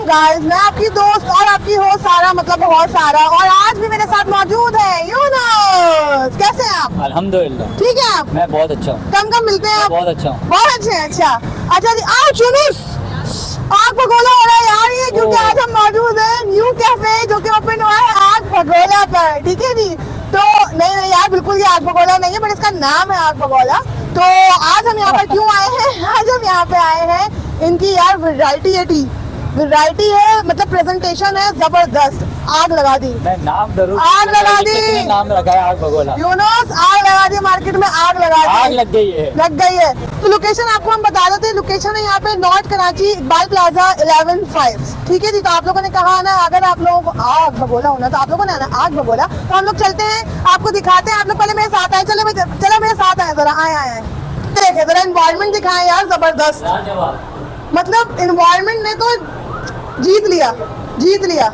Guys, मैं आपकी दोस्त और आपकी हो सारा, मतलब बहुत सारा, और आज भी मेरे साथ मौजूद है यूनुस। कैसे हैं आप? अल्हम्दुलिल्लाह ठीक है आप? मैं बहुत अच्छा हूँ। कम कम मिलते हैं आप? बहुत अच्छा हूँ। बहुत अच्छे हैं। अच्छा जी, आओ यूनुस, आग भगोला हो रहा है यार ये, क्योंकि आज हम मौजूद हैं न्यू कैफे जो कि ओपन हुआ है आग भगोला पर। ठीक है जी, तो नहीं यार, बिल्कुल ये आग भगोला नहीं है, बट इसका नाम है आग भगोला। तो आज हम यहाँ पर क्यों आए हैं? आज हम यहाँ पे आए हैं, इनकी यार वैरायटी है, मतलब प्रेजेंटेशन है जबरदस्त। आग लगा दी, मैं नाम जरूर आग लगा दी। किसने नाम लगा है? आग भगोला। यूनुस, आग लगा दी, मार्केट में आग लगा दी, आग लग गई है। लग गई है। तो लोकेशन आपको हम बता देते हैं, लोकेशन है यहाँ पे नॉर्थ कराची इकबाल प्लाजा 11/5। ठीक है जी, तो आप लोगों ने कहा ना, अगर आप लोगों को आग भगोला होना तो आप लोगों ने आना आग भगोला। तो हम लोग चलते हैं, आपको दिखाते हैं। आप लोग पहले मेरे साथ आए, चलो मेरे साथ आए, जरा आए देखे, जरा एनवायरनमेंट दिखाएं यार, जबरदस्त। मतलब एनवायरनमेंट ने तो जीत लिया।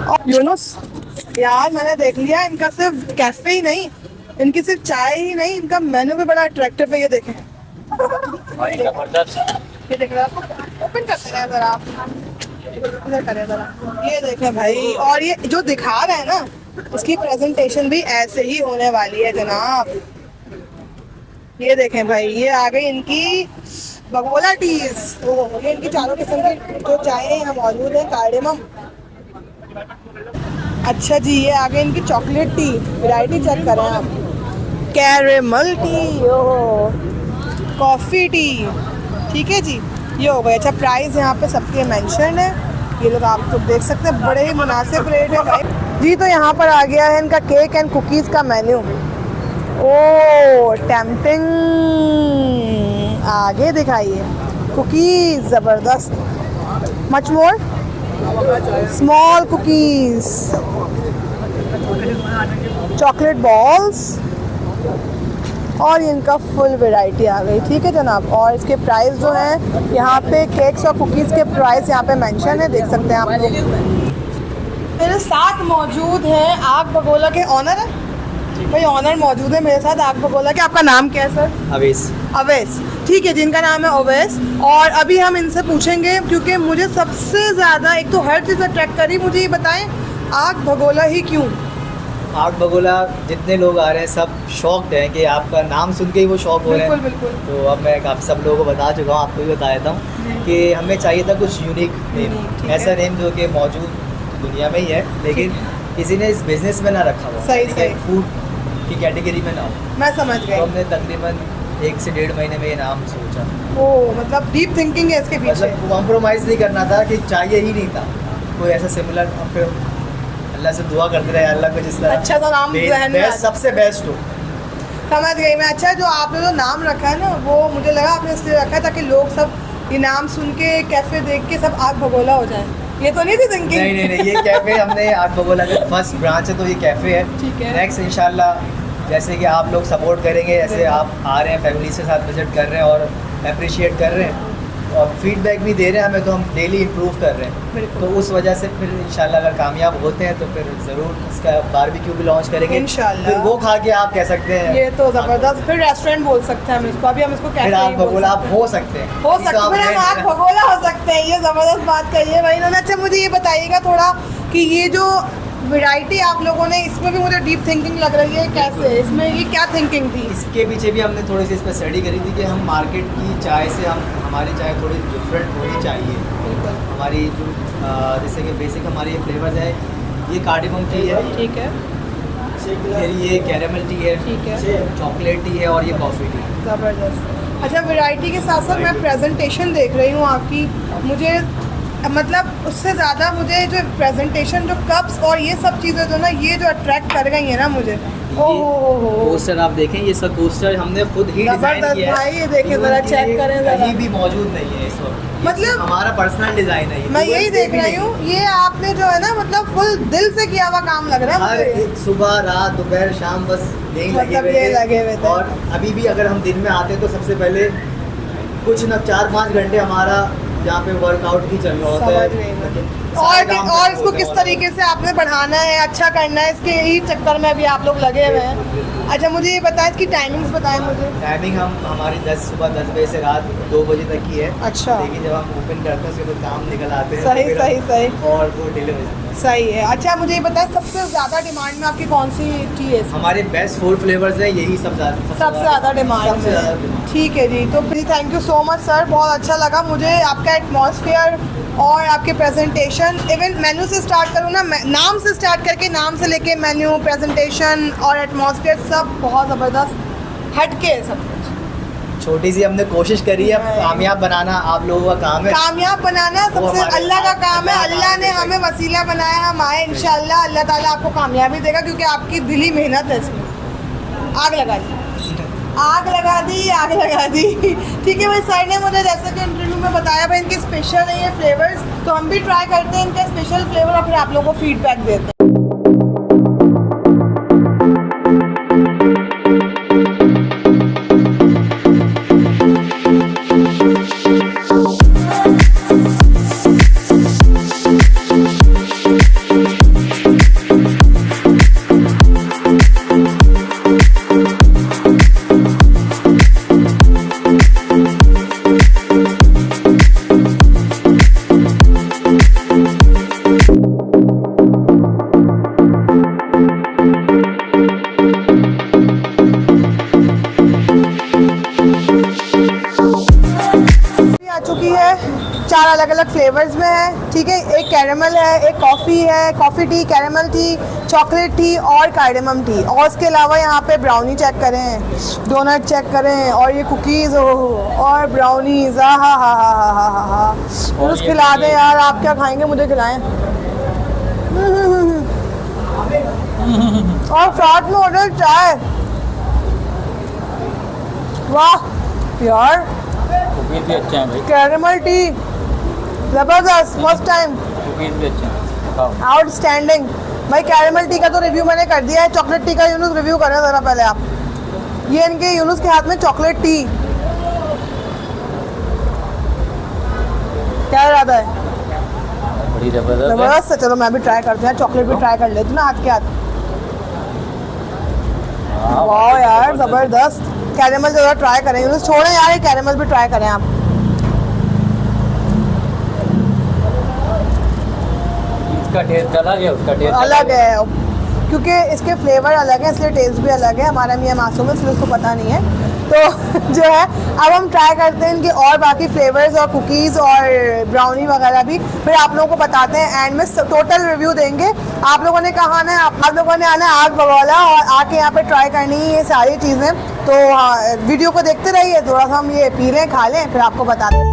और यूनुस यार, मैंने देख लिया इनका सिर्फ कैफे ही नहीं, इनकी सिर्फ चाय ही नहीं, इनका मेन्यू भी बड़ा अट्रैक्टिव है। ये देखें, ये देख रहे हैं, ओपन करते हैं जरा आप, इधर करें जरा, ये देखें भाई। और ये जो दिखा रहे हैं ना, इसकी प्रेजेंटेशन भी ऐसे ही होने वाली है जनाब। ये देखें भाई, ये आ गई इनकी भगोला टीज। ये इनकी चारों किस्म की जो चाय यहाँ मौजूद है, कार्डेमम। अच्छा जी, ये आ गई इनकी चॉकलेट टी, वैरायटी चेक करें आप, कैरेमल टी, कॉफ़ी टी। ठीक है जी, ये हो गया। अच्छा, प्राइस यहाँ पे सबके मेंशन है, ये लोग आप तो देख सकते हैं, बड़े ही मुनासिब रेट है भाई जी। तो यहाँ पर आ गया है इनका केक एंड कुकीज़ का मेन्यू। ओ टेम्पटिंग, आगे दिखाइए, कुकीज़ ज़बरदस्त, much more small cookies, chocolate balls, और इनका फुल वैरायटी आ गई। ठीक है जनाब, और इसके प्राइस जो हैं यहाँ पे, केक्स और कुकीज़ के प्राइस यहाँ पे मेंशन है, देख सकते हैं आप लोग। मेरे साथ मौजूद हैं आग भगोला के ऑनर है भाई, ऑनर मौजूद है मेरे साथ आग भगोला के। आपका नाम क्या है सर? अवैस। ठीक है, जिनका नाम है अवैस। और अभी हम इनसे पूछेंगे, क्योंकि मुझे सबसे ज़्यादा एक तो हर चीज़ अट्रैक्ट करी, मुझे ये बताएं आग भगोला ही क्यों? आग भगोला, जितने लोग आ रहे हैं सब शौक हैं कि आपका नाम सुन के ही वो शौक हो रहे हैं। बिल्कुल। तो अब मैं काफ़ी सब लोगों को बता चुका हूँ, आपको भी बता देता हूँ कि हमें चाहिए था कुछ यूनिक नेम, ऐसा नेम जो कि मौजूद दुनिया में ही है, लेकिन किसी ने इस बिज़नेस में ना रखा हुआ, सही फूड की कैटेगरी में ना हो। मैं समझ गई। तो हमने तकरीबन 1 से 1.5 महीने में ये नाम सोचा। मतलब डीप थिंकिंग है इसके पीछे। मतलब कॉम्प्रोमाइज़ नहीं करना था, कि चाहिए ही नहीं था कोई ऐसा सिमिलर। हम फिर अल्लाह से दुआ करते रहे, अल्लाह को जिस तरह अच्छा सा नाम ज़हन में सबसे बेस्ट हो। समझ गई मैं। अच्छा, जो आपने जो नाम रखा है ना, वो मुझे लगा आपने इसलिए रखा है ताकि लोग सब ये नाम सुन के, कैफे देख के सब आग भगोला हो जाए। ये तो नहीं थी थिंकिंग? नहीं, ये कैफे हमने आग भगोला का फर्स्ट ब्रांच है, तो ये कैफे है। ठीक है। नेक्स्ट इंशाल्लाह जैसे कि आप लोग सपोर्ट करेंगे, जैसे आप आ रहे हैं फैमिली के साथ विजिट कर रहे हैं और अप्रिशिएट कर रहे हैं और फीडबैक भी दे रहे हैं हमें, तो हम डेली इम्प्रूव कर रहे हैं। तो उस वजह से फिर इंशाल्लाह अगर कामयाब होते हैं तो फिर ज़रूर इसका बारबेक्यू भी लॉन्च करेंगे इंशाल्लाह। फिर वो खा के आप कह सकते हैं ये तो ज़बरदस्त, फिर रेस्टोरेंट बोल सकते हैं हम इसको। अभी हम इसको कैफे आग भगोला आप हो सकते हैं, फिर हम आग भगोला हो सकते हैं। ये ज़बरदस्त बात कही है भाई इन्होंने। अच्छा, मुझे ये बताइएगा थोड़ा कि ये जो वैरायटी आप लोगों ने, इसमें भी मुझे डीप थिंकिंग लग रही है, कैसे, इसमें ये क्या थिंकिंग थी? इसके पीछे भी हमने थोड़ी सी इस पर स्टडी करी थी कि हम मार्केट की चाय से हमारी चाय थोड़ी डिफरेंट होनी चाहिए। बिल्कुल। हमारी जो जैसे कि बेसिक हमारी ये फ्लेवर्स है, ये कार्डेमम टी है, ठीक है, फिर ये कैरेमल टी है, ठीक है, चॉकलेट टी है और ये कॉफ़ी टी। ज़बरदस्त। अच्छा, वैरायटी के साथ साथ मैं प्रेजेंटेशन देख रही हूँ आपकी, मुझे मतलब उससे ज़्यादा मुझे जो प्रेजेंटेशन, जो कप्स और ये सब चीज़ें जो ना, ये जो अट्रैक्ट कर गई है ना मुझे। कोस्टर आप देखें, ये सब कोस्टर हमने खुद ही डिजाइन किया है भाई, ये देखें जरा, चेक करें जरा, कहीं भी मौजूद नहीं है इस वक्त, मतलब हमारा पर्सनल डिजाइन है। मैं यही देख रही हूँ, ये आपने जो है ना, मतलब फुल दिल से किया हुआ काम लग रहा है मुझे। सुबह, रात, दोपहर, शाम, बस यही लगे हुए थे। और अभी भी अगर हम दिन में आते तो सबसे पहले कुछ न 4-5 घंटे हमारा जहाँ पे वर्कआउट भी चल रहा होता है, और इसको किस तरीके से आपने बढ़ाना है, अच्छा करना है, इसके ही चक्कर में अभी आप लोग लगे हुए हैं। अच्छा मुझे ये बताएं, इसकी टाइमिंग्स बताएं मुझे। टाइमिंग हमारी सुबह 10 बजे से रात 2 बजे तक की है। अच्छा। लेकिन जब हम ओपन करते हैं उसके बाद काम निकल आते हैं। सही तो फिर सही सही और वो डिले हो जाता है। सही है। अच्छा मुझे ये बताएं, सबसे ज़्यादा डिमांड में आपकी कौन सी टी है? हमारे बेस्ट 4 फ्लेवर्स है, यही सबसे ज़्यादा डिमांड सबसे ज़्यादा है। डिमांड। ठीक है जी, तो जी thank you so much sir, बहुत अच्छा लगा मुझे आपका एटमॉस्फेयर और आपके प्रेजेंटेशन। इवन मेन्यू से स्टार्ट करूँ ना, नाम से स्टार्ट करके, नाम से लेके मेन्यू, प्रेजेंटेशन और एटमॉस्फेयर सब बहुत ज़बरदस्त हटके है सब कुछ। छोटी सी हमने कोशिश करी है, कामयाब बनाना आप लोगों का काम है। कामयाब बनाना सबसे अल्लाह का काम है। अल्लाह ने हमें वसीला बनाया, हम आए, इंशाल्लाह अल्लाह ताला आपको कामयाबी देगा, क्योंकि आपकी दिली मेहनत है इसमें। आग लगा दी, आग लगा दी, आग लगा दी। ठीक है भाई, सर ने मुझे जैसे कि इंटरव्यू में बताया भाई इनके स्पेशल है ये फ्लेवर्स, तो हम भी ट्राई करते हैं इनका स्पेशल फ्लेवर और फिर आप लोगों को फीडबैक देते हैं। चार अलग अलग फ्लेवर्स में है। ठीक है, एक कैरेमल है, एक कॉफ़ी है, coffee tea, caramel T, chocolate T और कार्डेमम टी। और उसके अलावा यहाँ पे ब्राउनी चेक करें, डोनट चेक करें, और ये कुकीज़ और ब्राउनीज। हाँ हाँ हाँ हाँ हाँ हाँ हाँ, कुछ खिला दें यार। आप क्या खाएंगे, मुझे खिलाएं। और साथ में ऑर्डर चाय। वाह यार, कुकीज़ भी अच्छे हैं भाई, कैरेमल टी जबरदस्त, फर्स्ट टाइम, कुकीज़ भी अच्छे हैं। आउटस्टैंडिंग। भाई कैरेमल टी का तो रिव्यू मैंने कर दिया है, चॉकलेट टी का यूनुस रिव्यू करें ज़रा पहले आप। ये इनके यूनुस के हाथ में चॉकलेट टी, क्या इरादा है? बड़ी ज़बरदस्त है। जबरदस्त है। चलो मैं भी ट्राई करती हूँ, चॉकलेट भी ट्राई कर लेती हूँ ना हाथ के हाथ। वाह यार ज़बरदस्त। कैरेमल ज़रा ट्राई करें यूनुस, छोड़ें यार, ये कैरेमल भी ट्राई करें आप। इसका टेस्ट अलग है, उसका टेस्ट अलग है, क्योंकि इसके फ्लेवर अलग है, इसलिए टेस्ट भी अलग है। हमारा मियाँ मासूम है, इसलिए उसको पता नहीं है। तो जो है अब हम ट्राई करते हैं इनके और बाकी फ्लेवर्स और कुकीज़ और ब्राउनी वगैरह भी, फिर आप लोगों को बताते हैं। एंड में टोटल रिव्यू देंगे। आप लोगों ने कहा ना, आप लोगों ने आना आग बगौला और आके यहाँ पे ट्राई करनी है ये सारी चीज़ें। तो हाँ, वीडियो को देखते रहिए, थोड़ा सा हम ये पी लें, खा लें, फिर आपको बताते हैं।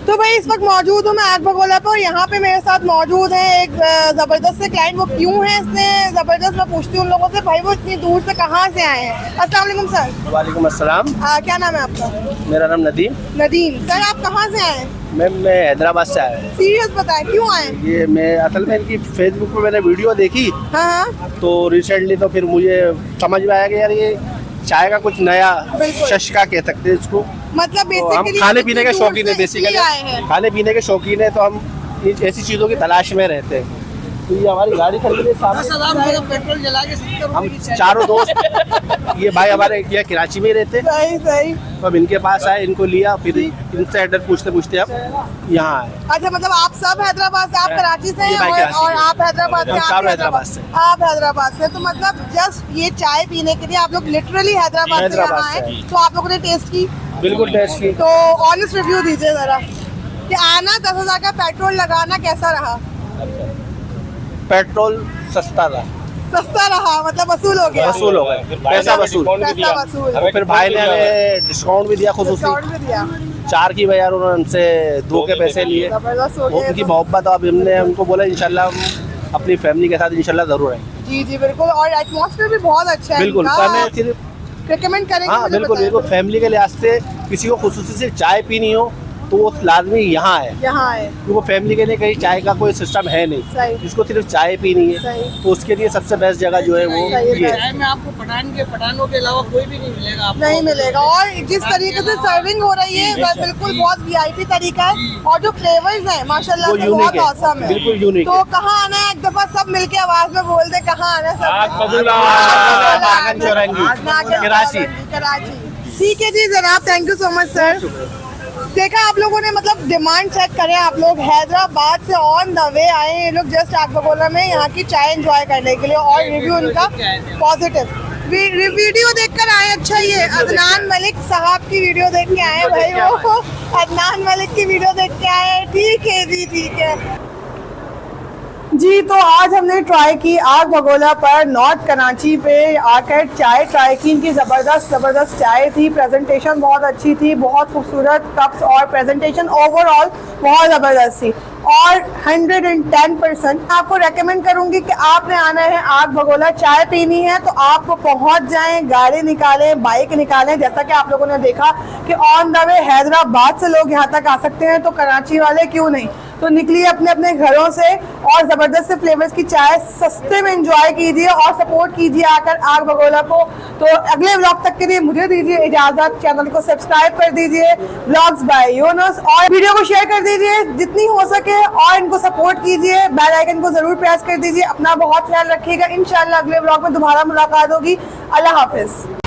तो भाई इस वक्त मौजूद हूँ मैं आग बगोला पर, और यहाँ पे मेरे साथ मौजूद है एक ज़बरदस्त से क्लाइंट। वो क्यों है इतने ज़बरदस्त, मैं पूछती हूँ उन लोगों से, भाई वो इतनी दूर से कहाँ से आए हैं। अस्सलाम वालेकुम सर। वालेकुम अस्सलाम। क्या नाम है आपका? मेरा नाम नदीम। नदीम। सर आप कहाँ से आए हैं? मैं हैदराबाद से आया हूँ। सीरियस बताएं, क्यों आए? ये मैं असल में इनकी फेसबुक पे मैंने वीडियो देखी, हाँ हाँ, तो रिसेंटली तो फिर मुझे समझ में आया कि यार ये चाय का कुछ नया बिल्कुल। शशका कह सकते हैं इसको। मतलब तो हम बेसिकली खाने पीने के शौकीन है, बेसिकली आए हैं। खाने पीने के शौकीन है, तो हम ऐसी चीज़ों की तलाश में रहते हैं। तो ये हमारी गाड़ी खड़ी है सामने, पेट्रोल जला के हम चारों दोस्त, ये भाई हमारे ये कराची में ही रहते हैं, सही सही। तो अब इनके पास आए, इनको लिया, फिर इनसे एड्रेस पूछते पूछते अब यहाँ आए। अच्छा, मतलब आप सब हैदराबाद से, आप कराची से ये भाई हैं कराची और से। आप हैदराबाद से, हम आप चारों हैदराबाद से। आप हैदराबाद से। तो मतलब जस्ट ये चाय पीने के लिए आप लोग लिटरली हैदराबाद से हैदराबाद यहाँ से आए। हैं। तो आप लोगों ने टेस्ट की? बिल्कुल टेस्ट की। तो ऑनेस्ट रिव्यू दीजिए जरा कि आना 10,000 का पेट्रोल लगाना कैसा रहा? पेट्रोल सस्ता था, सस्ता रहा, मतलब वसूल हो गया। वसूल हो गया, पैसा वसूल। पैसा वसूल। और फिर भाई ने हमें डिस्काउंट भी दिया खुशूसी, डिस्काउंट भी दिया। 4 की बजाय उन्होंने हमसे 2 के पैसे लिए। जबरदस्त हो गया। उनकी मोहब्बत, अब हमने उनको बोला इंशाल्लाह हम अपनी फैमिली के साथ इंशाल्लाह जरूर आएंगे। जी जी बिल्कुल, और एटमॉस्फेयर भी बहुत अच्छा है। बिल्कुल, हमें सिर्फ रिकमेंड करेंगे? हाँ मुझे बिल्कुल बताएं। बिल्कुल, फैमिली के लिहाज से किसी को खुशूसी से चाय पीनी हो तो वो लाजमी यहाँ है, यहाँ है। क्योंकि वो फैमिली के लिए कहीं चाय का कोई सिस्टम है नहीं, सही। जिसको सिर्फ चाय पीनी है, सही। तो उसके लिए सबसे बेस्ट जगह जो है वो सही ये है। है। में आपको पठानों के अलावा कोई भी नहीं मिलेगा आपको। नहीं मिलेगा। और जिस तरीके से सर्विंग हो रही है वह बिल्कुल बहुत वीआईपी तरीका है, और जो फ्लेवर्स हैं माशाल्लाह वो से यूनिक बहुत है, औसम है। बिल्कुल यूनिक तो है। कहाँ आना है, एक दफा सब मिलके आवाज में बोल दे कहाँ आना है सब। नागन चौरंगी, कराची। कराची। ठीक है जी जनाब, thank you so much sir. देखा आप लोगों ने, मतलब डिमांड चेक करें आप लोग, हैदराबाद से ऑन द वे आए हैं ये लोग जस्ट आग बगोला में यहाँ की चाय एंजॉय करने के लिए, और रिव्यू उनका पॉजिटिव। वीडियो देखकर आए। अच्छा ये अदनान मलिक साहब की वीडियो देख के आए भाई, वो अदनान मलिक की वीडियो देख के आए। ठीक है जी, ठीक है जी। तो आज हमने ट्राई की आग बगोला पर नॉर्थ कराची पे आकर चाय ट्राई की। इनकी ज़बरदस्त चाय थी, प्रेजेंटेशन बहुत अच्छी थी, बहुत खूबसूरत कप्स और प्रेजेंटेशन ओवरऑल बहुत ज़बरदस्त थी। और 110% आपको रेकमेंड करूंगी कि आपने आना है आग बगोला, चाय पीनी है तो आप पहुंच जाएं, गाड़ी निकालें, बाइक निकालें। जैसा कि आप लोगों ने देखा कि ऑन द वे हैदराबाद से लोग यहाँ तक आ सकते हैं, तो कराची वाले क्यों नहीं। तो निकलिए अपने अपने घरों से और ज़बरदस्त से फ्लेवर्स की चाय सस्ते में एंजॉय कीजिए और सपोर्ट कीजिए आकर आग बगोला को। तो अगले व्लॉग तक के लिए मुझे दीजिए इजाज़त, चैनल को सब्सक्राइब कर दीजिए व्लॉग्स बाय यूनुस, और वीडियो को शेयर कर दीजिए जितनी हो सके, और इनको सपोर्ट कीजिए। बेल आइकन को ज़रूर प्रेस कर दीजिए। अपना बहुत ख्याल रखिएगा। इंशाल्लाह अगले व्लॉग में दोबारा मुलाकात होगी। अल्लाह हाफिज़।